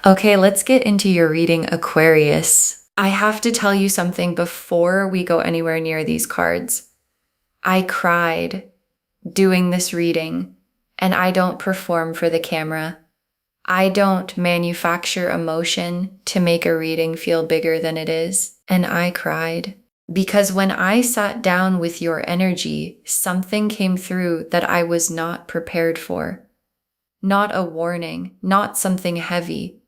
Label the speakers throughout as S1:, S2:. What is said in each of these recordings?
S1: Okay, let's get into your reading, Aquarius. I have to tell you something before we go anywhere near these cards. I cried doing this reading, and I don't perform for the camera. I don't manufacture emotion to make a reading feel bigger than it is, and I cried. Because when I sat down with your energy, something came through that I was not prepared for. Not a warning, not something heavy.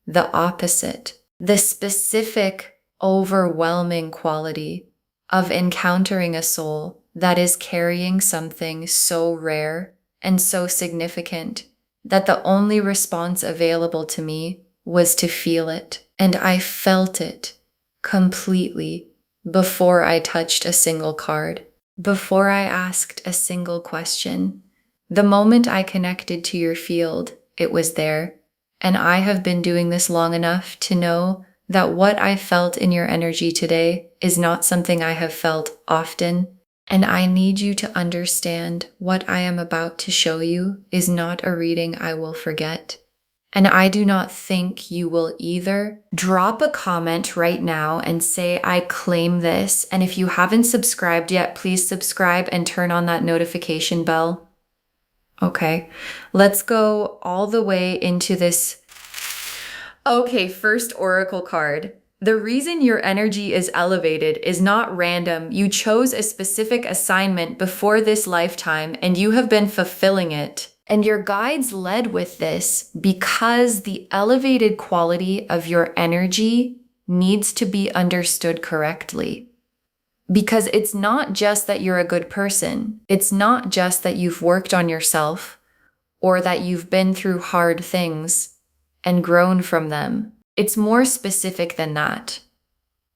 S1: The opposite. The specific, overwhelming quality of encountering a soul that is carrying something so rare and so significant that the only response available to me was to feel it. And I felt it completely before I touched a single card, before I asked a single question. The moment I connected to your field, it was there. And I have been doing this long enough to know that what I felt in your energy today is not something I have felt often. And I need you to understand what I am about to show you is not a reading I will forget. And I do not think you will either. Drop a comment right now and say, I claim this. And if you haven't subscribed yet, please subscribe and turn on that notification bell. Okay, let's go all the way into this. Okay, first oracle card. The reason your energy is elevated is not random. You chose a specific assignment before this lifetime and you have been fulfilling it. And your guides led with this because the elevated quality of your energy needs to be understood correctly. Because it's not just that you're a good person. It's not just that you've worked on yourself or that you've been through hard things and grown from them. It's more specific than that.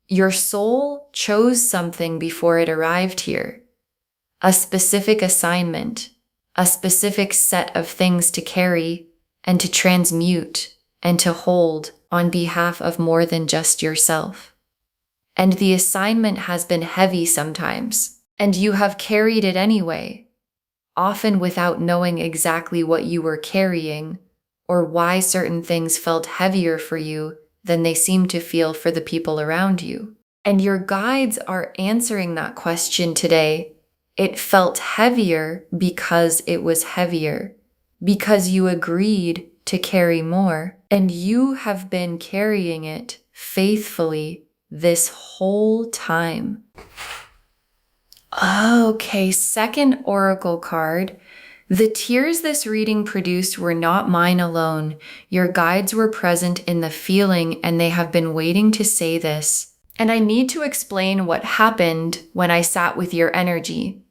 S1: Your soul chose something before it arrived here. A specific assignment, a specific set of things to carry and to transmute and to hold on behalf of more than just yourself. And the assignment has been heavy sometimes, and you have carried it anyway, often without knowing exactly what you were carrying or why certain things felt heavier for you than they seem to feel for the people around you. And your guides are answering that question today. It felt heavier because it was heavier, because you agreed to carry more, and you have been carrying it faithfully this whole time. Okay, second oracle card. The tears this reading produced were not mine alone. Your guides were present in the feeling and they have been waiting to say this. And I need to explain what happened when I sat with your energy.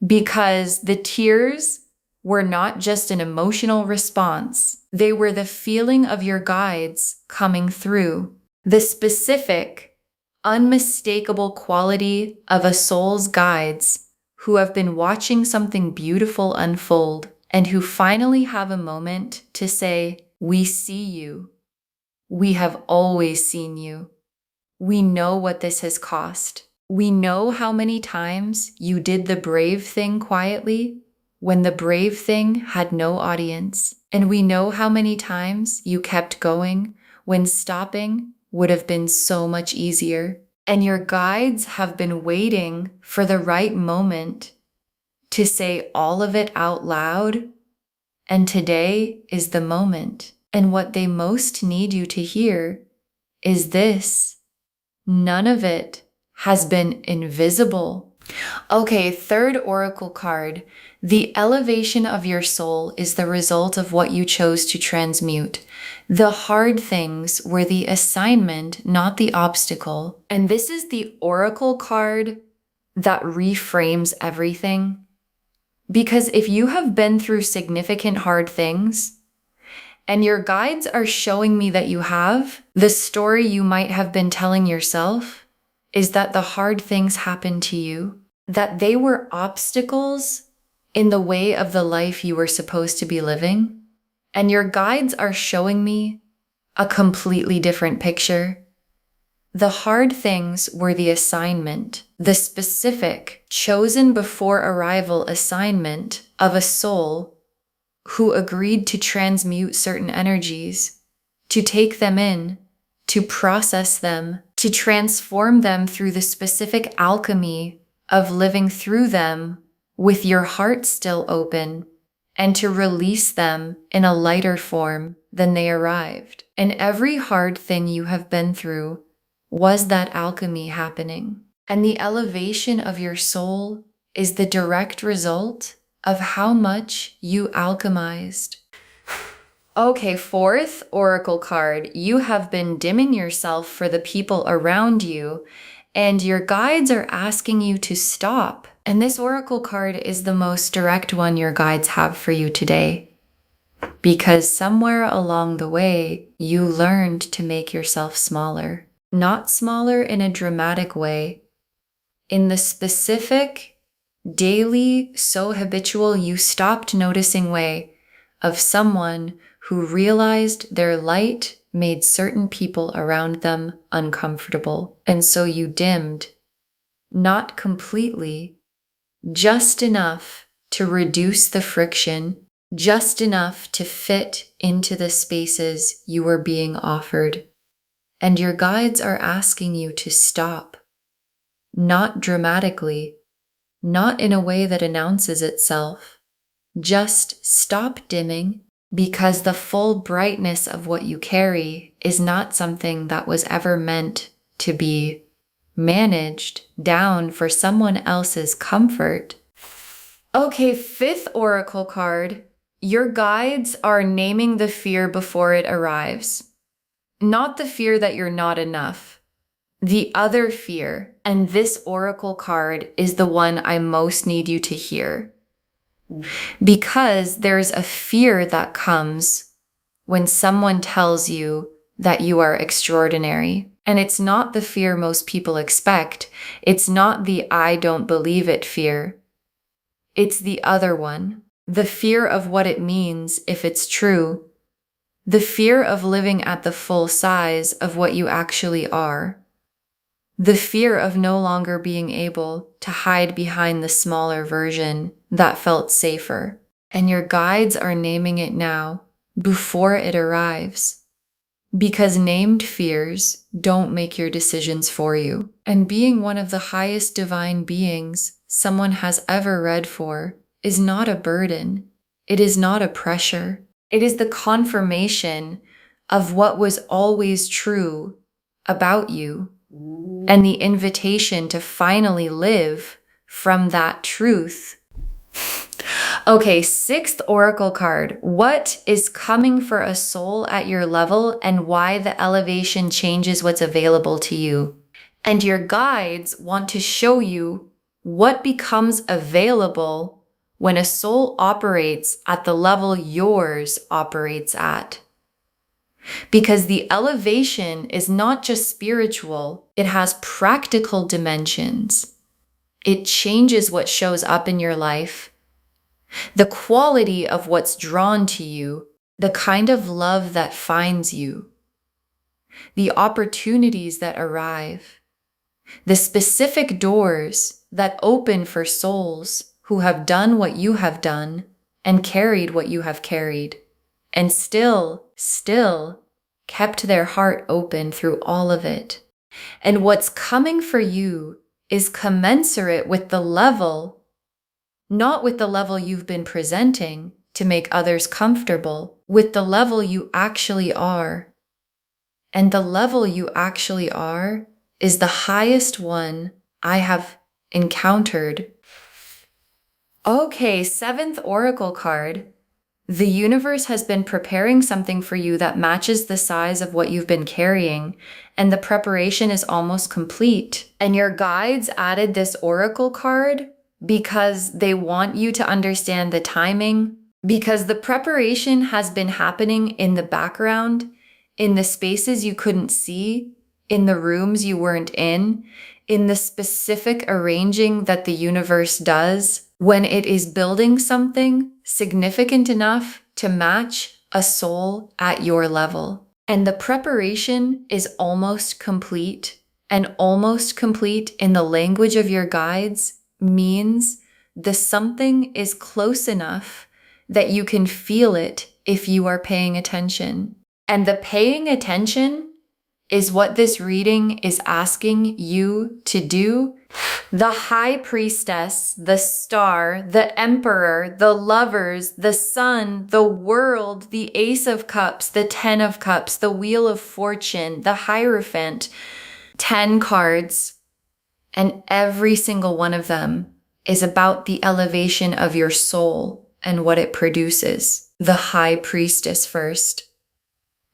S1: Because the tears were not just an emotional response. They were the feeling of your guides coming through. The specific, unmistakable quality of a soul's guides who have been watching something beautiful unfold and who finally have a moment to say, we see you. We have always seen you. We know what this has cost. We know how many times you did the brave thing quietly when the brave thing had no audience. And we know how many times you kept going when stopping would have been so much easier. And your guides have been waiting for the right moment to say all of it out loud. And today is the moment. And what they most need you to hear is this. None of it has been invisible. Okay, third oracle card. The elevation of your soul is the result of what you chose to transmute. The hard things were the assignment, not the obstacle. And this is the oracle card that reframes everything. Because if you have been through significant hard things, and your guides are showing me that you have, the story you might have been telling yourself is that the hard things happened to you, that they were obstacles in the way of the life you were supposed to be living. And your guides are showing me a completely different picture. The hard things were the assignment, the specific, chosen before arrival assignment of a soul who agreed to transmute certain energies to take them in, to process them, to transform them through the specific alchemy of living through them with your heart still open, and to release them in a lighter form than they arrived. And every hard thing you have been through was that alchemy happening. And the elevation of your soul is the direct result of how much you alchemized. Okay, fourth oracle card. You have been dimming yourself for the people around you, and your guides are asking you to stop. And this oracle card is the most direct one your guides have for you today, because somewhere along the way, you learned to make yourself smaller. Not smaller in a dramatic way, in the specific, daily, so habitual you stopped noticing way of someone who realized their light made certain people around them uncomfortable. And so you dimmed, not completely, just enough to reduce the friction, just enough to fit into the spaces you were being offered. And your guides are asking you to stop, not dramatically, not in a way that announces itself. Just stop dimming, because the full brightness of what you carry is not something that was ever meant to be managed down for someone else's comfort. Okay, fifth oracle card. Your guides are naming the fear before it arrives. Not the fear that you're not enough. The other fear, and this oracle card is the one I most need you to hear. Because there's a fear that comes when someone tells you that you are extraordinary. And it's not the fear most people expect. It's not the I don't believe it fear. It's the other one. The fear of what it means if it's true. The fear of living at the full size of what you actually are. The fear of no longer being able to hide behind the smaller version that felt safer. And your guides are naming it now, before it arrives. Because named fears don't make your decisions for you. And being one of the highest divine beings someone has ever read for is not a burden. It is not a pressure. It is the confirmation of what was always true about you, and the invitation to finally live from that truth. Okay, sixth oracle card. What is coming for a soul at your level, and why the elevation changes what's available to you? And your guides want to show you what becomes available when a soul operates at the level yours operates at. Because the elevation is not just spiritual, it has practical dimensions. It changes what shows up in your life, the quality of what's drawn to you, the kind of love that finds you, the opportunities that arrive, the specific doors that open for souls who have done what you have done and carried what you have carried, and still kept their heart open through all of it. And what's coming for you is commensurate with the level, not with the level you've been presenting to make others comfortable, with the level you actually are. And the level you actually are is the highest one I have encountered. Okay, seventh oracle card. The universe has been preparing something for you that matches the size of what you've been carrying, and the preparation is almost complete. And your guides added this oracle card because they want you to understand the timing, because the preparation has been happening in the background, in the spaces you couldn't see, in the rooms you weren't in the specific arranging that the universe does when it is building something significant enough to match a soul at your level. And the preparation is almost complete, and almost complete in the language of your guides means the something is close enough that you can feel it if you are paying attention. And the paying attention is what this reading is asking you to do. The High Priestess, the Star, the Emperor, the Lovers, the Sun, the World, the Ace of Cups, the Ten of Cups, the Wheel of Fortune, the Hierophant, 10 cards, and every single one of them is about the elevation of your soul and what it produces. The High Priestess first.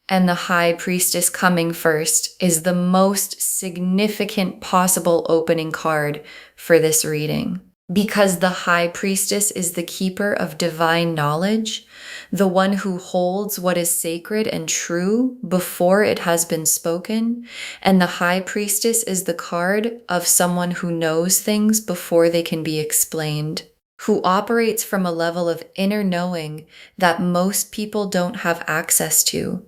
S1: And the High Priestess coming first is the most significant possible opening card for this reading. Because the High Priestess is the keeper of divine knowledge, the one who holds what is sacred and true before it has been spoken, and the High Priestess is the card of someone who knows things before they can be explained, who operates from a level of inner knowing that most people don't have access to,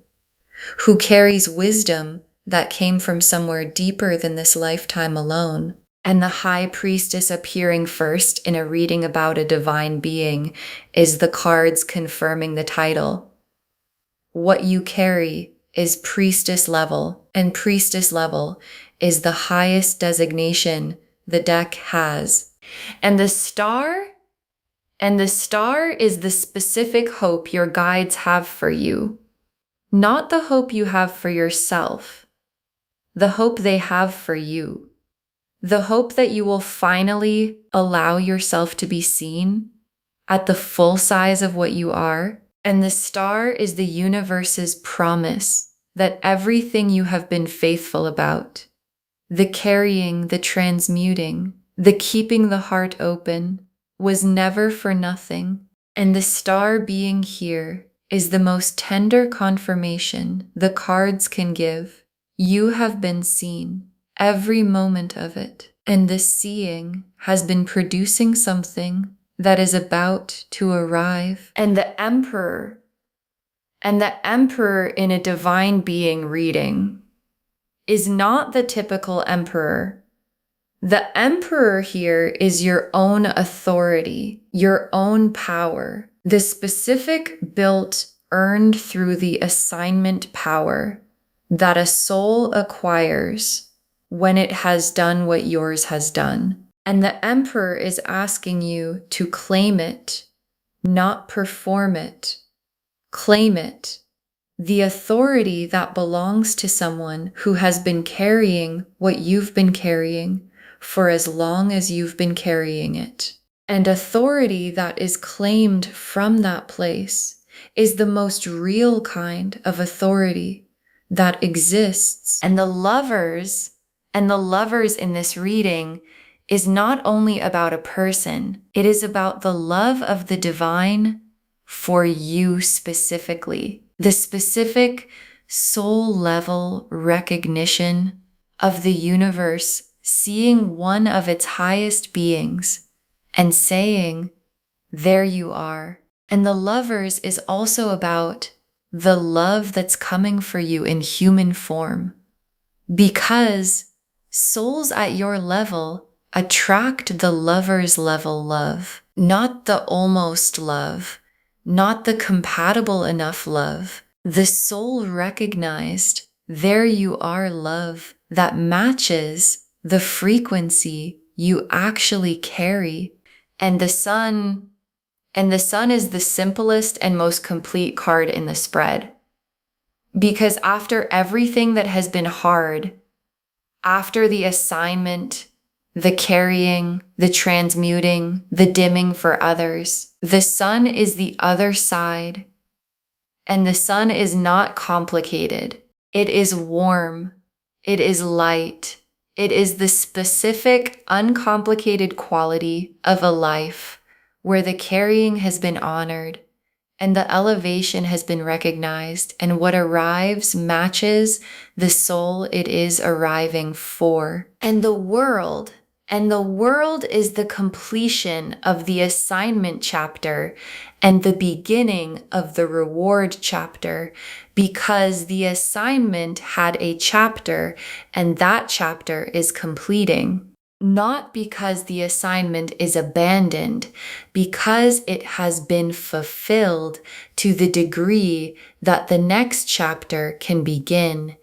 S1: who carries wisdom that came from somewhere deeper than this lifetime alone. And the High Priestess appearing first in a reading about a divine being is the cards confirming the title. What you carry is priestess level, and priestess level is the highest designation the deck has. And the star is the specific hope your guides have for you. Not the hope you have for yourself, the hope they have for you. The hope that you will finally allow yourself to be seen at the full size of what you are. And the star is the universe's promise that everything you have been faithful about, the carrying, the transmuting, the keeping the heart open, was never for nothing. And the star being here is the most tender confirmation the cards can give. You have been seen, every moment of it, and this seeing has been producing something that is about to arrive. And the Emperor in a divine being reading is not the typical Emperor. The Emperor here is your own authority, your own power. The specific built, earned through the assignment power that a soul acquires when it has done what yours has done. And the Emperor is asking you to claim it, not perform it. Claim it. The authority that belongs to someone who has been carrying what you've been carrying for as long as you've been carrying it. And authority that is claimed from that place is the most real kind of authority that exists. And the lovers in this reading is not only about a person, it is about the love of the divine for you specifically. The specific soul level recognition of the universe seeing one of its highest beings and saying, there you are. And the lovers is also about the love that's coming for you in human form. Because souls at your level attract the lover's level love, not the almost love, not the compatible enough love. The soul recognized, there you are love that matches the frequency you actually carry. And the sun is the simplest and most complete card in the spread. Because after everything that has been hard, after the assignment, the carrying, the transmuting, the dimming for others, the sun is the other side. And the sun is not complicated. It is warm. It is light. It is the specific, uncomplicated quality of a life where the carrying has been honored and the elevation has been recognized, and what arrives matches the soul it is arriving for. And the world is the completion of the assignment chapter and the beginning of the reward chapter, because the assignment had a chapter and that chapter is completing. Not because the assignment is abandoned, because it has been fulfilled to the degree that the next chapter can begin.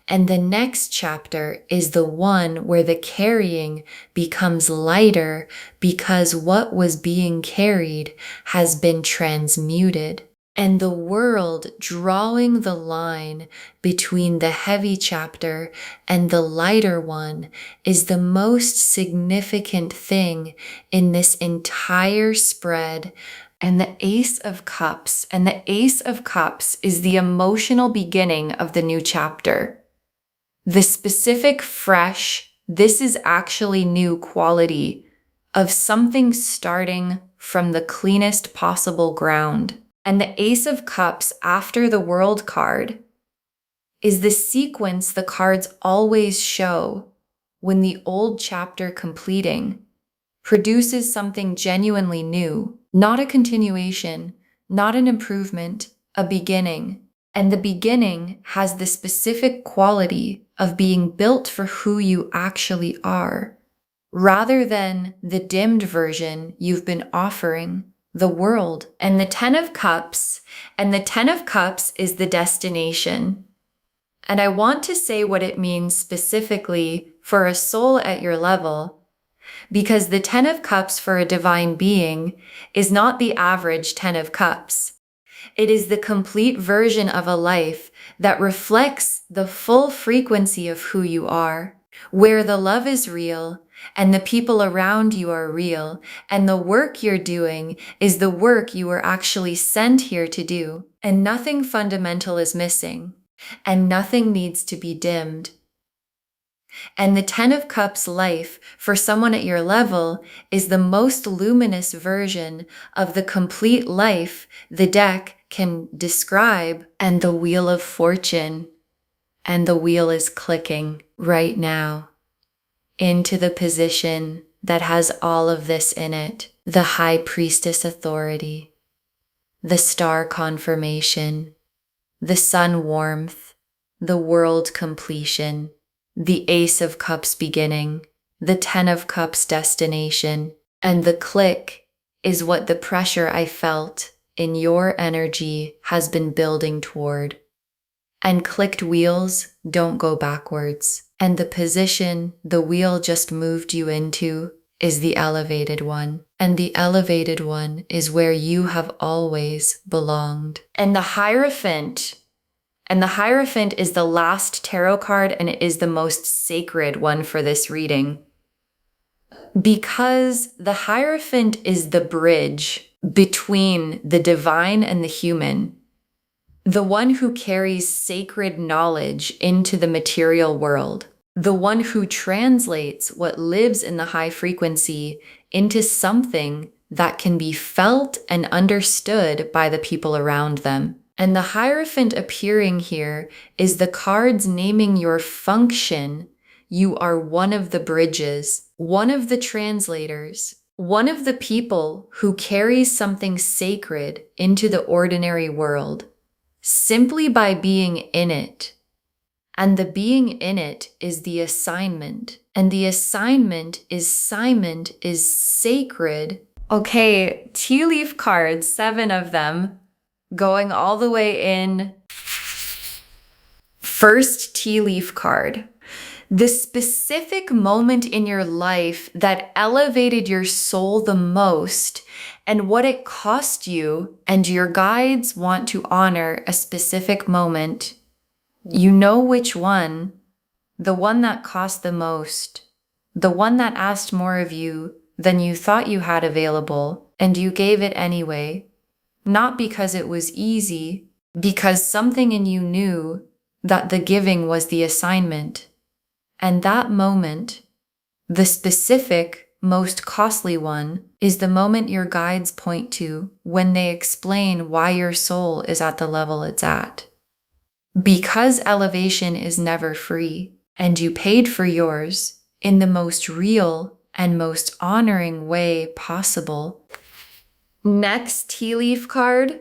S1: And the next chapter is the one where the carrying becomes lighter because what was being carried has been transmuted. And the world drawing the line between the heavy chapter and the lighter one is the most significant thing in this entire spread. And the Ace of Cups, and the Ace of Cups is the emotional beginning of the new chapter. The specific, fresh, this is actually new quality of something starting from the cleanest possible ground. And the Ace of Cups after the World card is the sequence the cards always show when the old chapter completing produces something genuinely new, not a continuation, not an improvement, a beginning. And the beginning has the specific quality of being built for who you actually are, rather than the dimmed version you've been offering the world. And the Ten of Cups, and the Ten of Cups is the destination. And I want to say what it means specifically for a soul at your level, because the Ten of Cups for a divine being is not the average Ten of Cups. It is the complete version of a life that reflects the full frequency of who you are, where the love is real, and the people around you are real, and the work you're doing is the work you were actually sent here to do, and nothing fundamental is missing, and nothing needs to be dimmed. And the Ten of Cups life for someone at your level is the most luminous version of the complete life the deck can describe, and the Wheel of Fortune, and the wheel is clicking right now into the position that has all of this in it. The High Priestess authority, the Star confirmation, the Sun warmth, the World completion, the Ace of Cups beginning, the Ten of Cups destination, and the click is what the pressure I felt in your energy has been building toward. And clicked wheels don't go backwards. And the position the wheel just moved you into is the elevated one. And the elevated one is where you have always belonged. And the Hierophant is the last tarot card, and it is the most sacred one for this reading. Because the Hierophant is the bridge between the divine and the human. The one who carries sacred knowledge into the material world. The one who translates what lives in the high frequency into something that can be felt and understood by the people around them. And the Hierophant appearing here is the cards naming your function. You are one of the bridges, one of the translators, one of the people who carries something sacred into the ordinary world, simply by being in it. And the being in it is the assignment. And the assignment is sacred. Okay, tea leaf cards, 7 of them, going all the way in. First tea leaf card. The specific moment in your life that elevated your soul the most and what it cost you, and your guides want to honor a specific moment. You know which one, the one that cost the most, the one that asked more of you than you thought you had available, and you gave it anyway, not because it was easy, because something in you knew that the giving was the assignment. And that moment, the specific, most costly one, is the moment your guides point to when they explain why your soul is at the level it's at. Because elevation is never free, and you paid for yours in the most real and most honoring way possible. Next tea leaf card.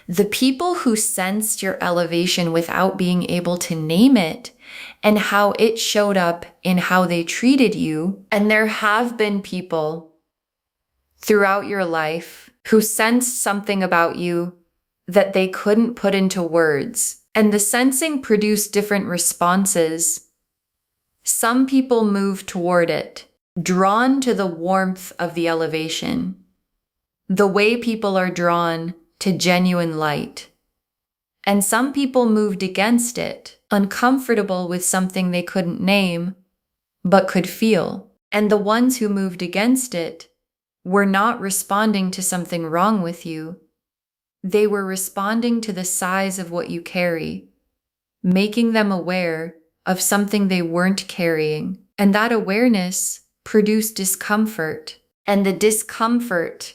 S1: The people who sensed your elevation without being able to name it and how it showed up in how they treated you. And there have been people throughout your life who sensed something about you that they couldn't put into words. And the sensing produced different responses. Some people move toward it, drawn to the warmth of the elevation, the way people are drawn to genuine light. And some people moved against it, uncomfortable with something they couldn't name, but could feel. And the ones who moved against it were not responding to something wrong with you. They were responding to the size of what you carry, making them aware of something they weren't carrying. And that awareness produced discomfort. And the discomfort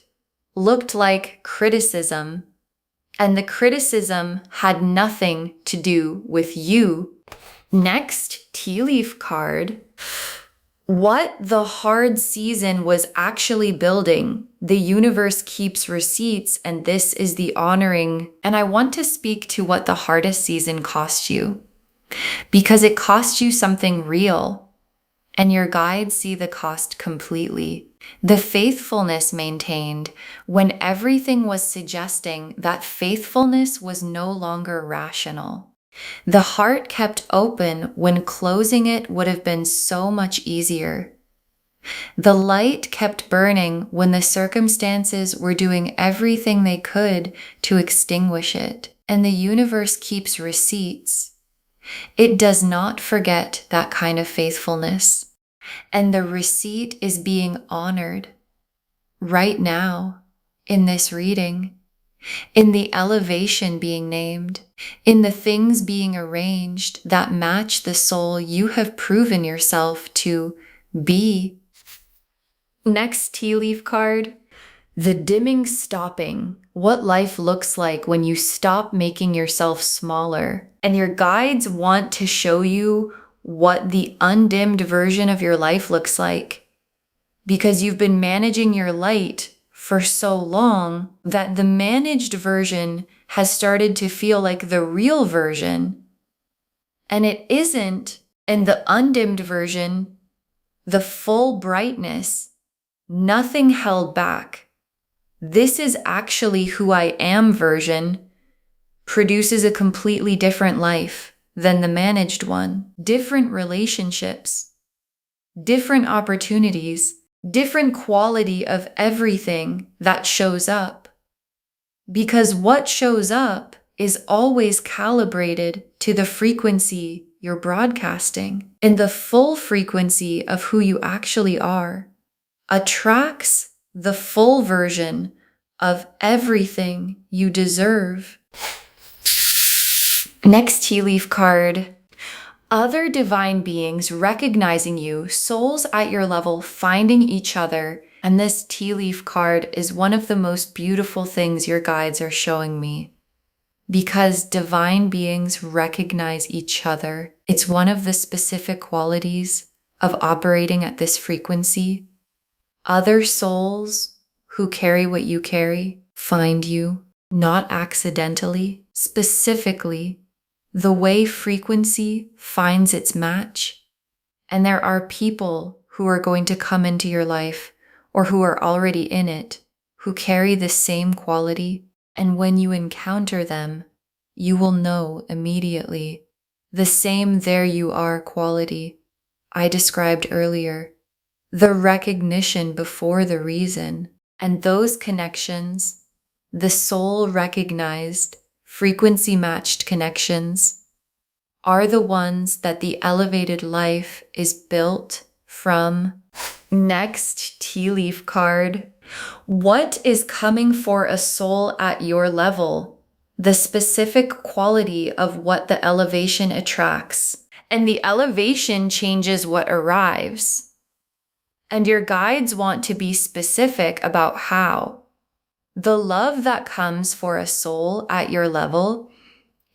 S1: looked like criticism. And the criticism had nothing to do with you. Next, tea leaf card. What the hard season was actually building. The universe keeps receipts, and this is the honoring. And I want to speak to what the hardest season cost you, because it cost you something real, and your guides see the cost completely. The faithfulness maintained when everything was suggesting that faithfulness was no longer rational. The heart kept open when closing it would have been so much easier. The light kept burning when the circumstances were doing everything they could to extinguish it. And the universe keeps receipts. It does not forget that kind of faithfulness. And the receipt is being honored right now in this reading, in the elevation being named, in the things being arranged that match the soul you have proven yourself to be. Next tea leaf card, the dimming stopping. What life looks like when you stop making yourself smaller. And your guides want to show you what the undimmed version of your life looks like, because you've been managing your light for so long that the managed version has started to feel like the real version. And it isn't. And the undimmed version, the full brightness, nothing held back. This is actually who I am version, produces a completely different life than the managed one. Different relationships, different opportunities, different quality of everything that shows up. Because what shows up is always calibrated to the frequency you're broadcasting. And the full frequency of who you actually are attracts the full version of everything you deserve. Next tea leaf card. Other divine beings recognizing you, souls at your level finding each other. And this tea leaf card is one of the most beautiful things your guides are showing me, because divine beings recognize each other. It's one of the specific qualities of operating at this frequency. Other souls who carry what you carry find you, not accidentally, specifically, the way frequency finds its match. And there are people who are going to come into your life, or who are already in it, who carry the same quality. And when you encounter them, you will know immediately the same there you are quality I described earlier, the recognition before the reason. And those connections, the soul recognized, frequency matched connections, are the ones that the elevated life is built from. Next tea leaf card. What is coming for a soul at your level? The specific quality of what the elevation attracts. And the elevation changes what arrives. And your guides want to be specific about how. The love that comes for a soul at your level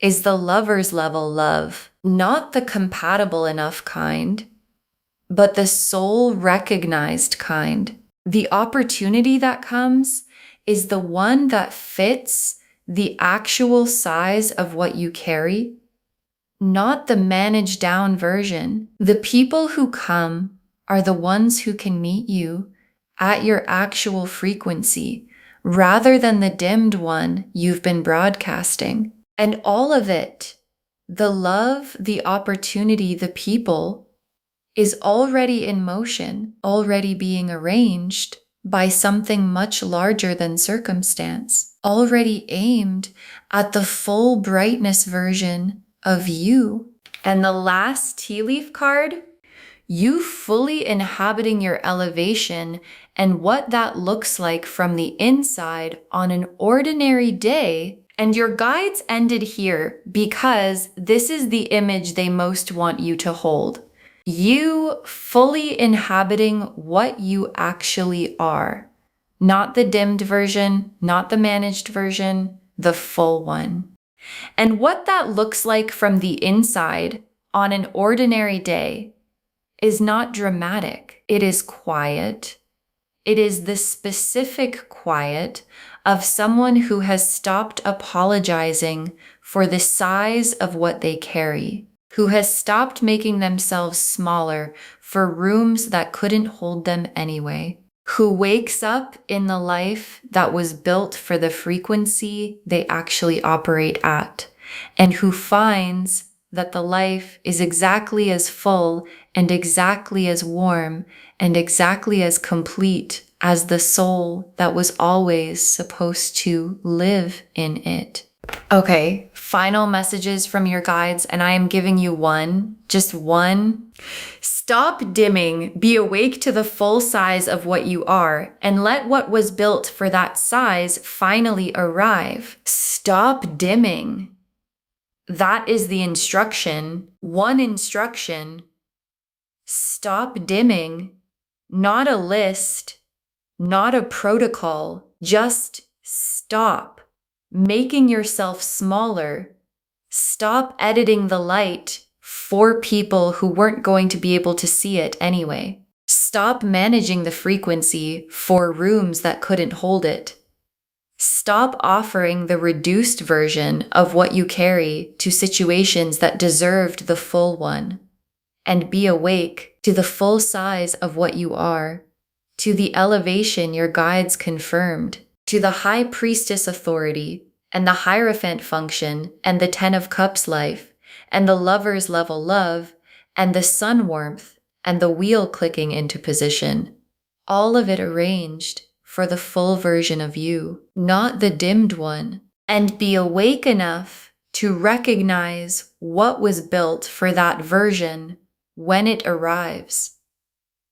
S1: is the lover's level love, not the compatible enough kind, but the soul recognized kind. The opportunity that comes is the one that fits the actual size of what you carry, not the managed down version. The people who come are the ones who can meet you at your actual frequency, rather than the dimmed one you've been broadcasting. And all of it, the love, the opportunity, the people, is already in motion, already being arranged by something much larger than circumstance, already aimed at the full brightness version of you. And the last tea leaf card, you fully inhabiting your elevation and what that looks like from the inside on an ordinary day. And your guides ended here because this is the image they most want you to hold. You fully inhabiting what you actually are. Not the dimmed version, not the managed version, the full one. And what that looks like from the inside on an ordinary day is not dramatic. It is quiet. It is the specific quiet of someone who has stopped apologizing for the size of what they carry, who has stopped making themselves smaller for rooms that couldn't hold them anyway, who wakes up in the life that was built for the frequency they actually operate at, and who finds that the life is exactly as full and exactly as warm and exactly as complete as the soul that was always supposed to live in it. Okay, final messages from your guides, and I am giving you one, just one. Stop dimming, be awake to the full size of what you are, and let what was built for that size finally arrive. Stop dimming. That is the instruction. One instruction. Stop dimming. Not a list, not a protocol. Just stop making yourself smaller. Stop editing the light for people who weren't going to be able to see it anyway. Stop managing the frequency for rooms that couldn't hold it. Stop offering the reduced version of what you carry to situations that deserved the full one. And be awake to the full size of what you are, to the elevation your guides confirmed, to the high priestess authority, and the Hierophant function, and the Ten of Cups life, and the Lover's level love, and the sun warmth, and the wheel clicking into position. All of it arranged for the full version of you, not the dimmed one. And be awake enough to recognize what was built for that version when it arrives.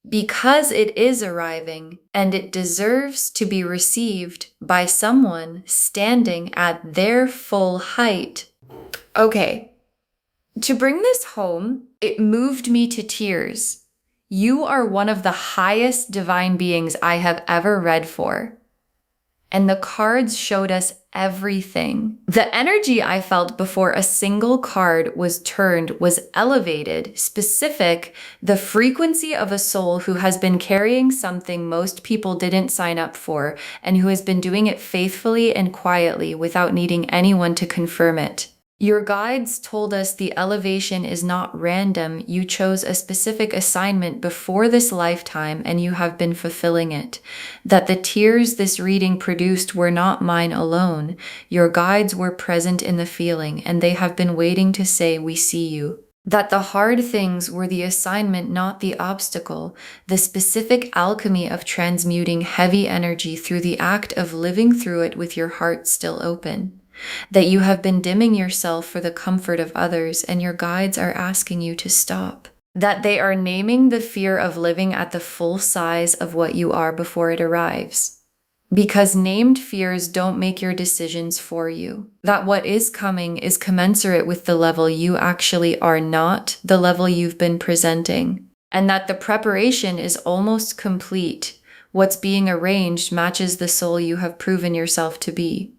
S1: Because it is arriving, and it deserves to be received by someone standing at their full height. Okay, to bring this home, it moved me to tears. You are one of the highest divine beings I have ever read for. And the cards showed us everything. The energy I felt before a single card was turned was elevated, specific, the frequency of a soul who has been carrying something most people didn't sign up for, and who has been doing it faithfully and quietly without needing anyone to confirm it. Your guides told us the elevation is not random. You chose a specific assignment before this lifetime and you have been fulfilling it. That the tears this reading produced were not mine alone. Your guides were present in the feeling and they have been waiting to say, "We see you." That the hard things were the assignment, not the obstacle. The specific alchemy of transmuting heavy energy through the act of living through it with your heart still open. That you have been dimming yourself for the comfort of others and your guides are asking you to stop. That they are naming the fear of living at the full size of what you are before it arrives. Because named fears don't make your decisions for you. That what is coming is commensurate with the level you actually are, not the level you've been presenting. And that the preparation is almost complete. What's being arranged matches the soul you have proven yourself to be.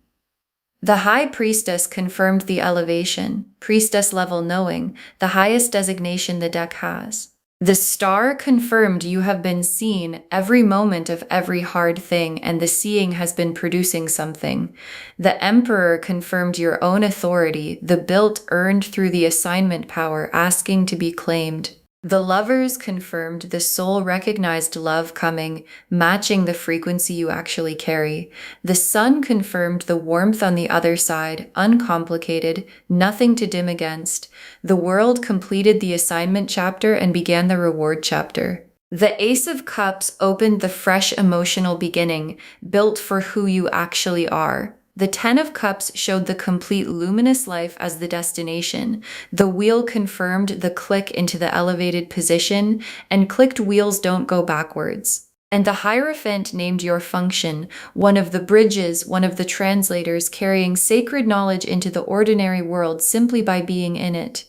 S1: The High Priestess confirmed the elevation, priestess level knowing, the highest designation the deck has. The star confirmed you have been seen every moment of every hard thing, and the seeing has been producing something. The Emperor confirmed your own authority, the built earned through the assignment power asking to be claimed. The Lovers confirmed the soul recognized love coming, matching the frequency you actually carry. The Sun confirmed the warmth on the other side, uncomplicated, nothing to dim against. The World completed the assignment chapter and began the reward chapter. The Ace of Cups opened the fresh emotional beginning, built for who you actually are. The Ten of Cups showed the complete luminous life as the destination. The Wheel confirmed the click into the elevated position, and clicked wheels don't go backwards. And the Hierophant named your function, one of the bridges, one of the translators carrying sacred knowledge into the ordinary world simply by being in it.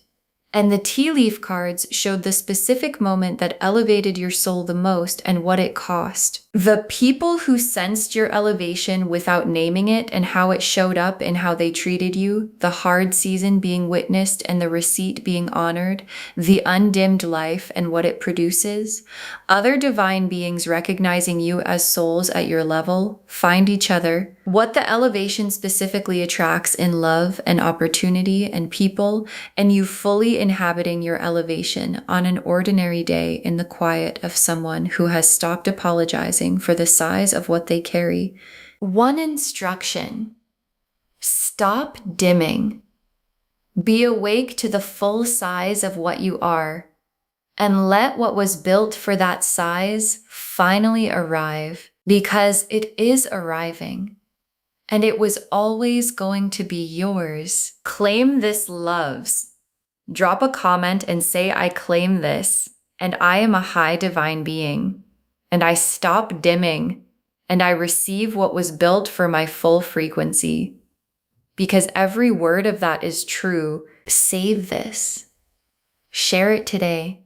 S1: And the tea leaf cards showed the specific moment that elevated your soul the most and what it cost. The people who sensed your elevation without naming it and how it showed up in how they treated you, the hard season being witnessed and the receipt being honored, the undimmed life and what it produces, other divine beings recognizing you as souls at your level, find each other, what the elevation specifically attracts in love and opportunity and people, and you fully inhabiting your elevation on an ordinary day in the quiet of someone who has stopped apologizing for the size of what they carry. One instruction: stop dimming. Be awake to the full size of what you are, and let what was built for that size finally arrive, because it is arriving. And it was always going to be yours. Claim this, loves. Drop a comment and say, I claim this, and I am a high divine being, and I stop dimming, and I receive what was built for my full frequency. Because every word of that is true. Save this. Share it today.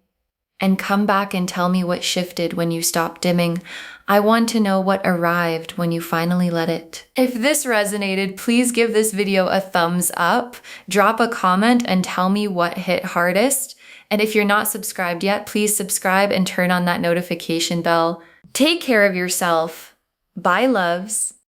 S1: And come back and tell me what shifted when you stopped dimming. I want to know what arrived when you finally let it. If this resonated, please give this video a thumbs up, drop a comment and tell me what hit hardest. And if you're not subscribed yet, please subscribe and turn on that notification bell. Take care of yourself. Bye, loves.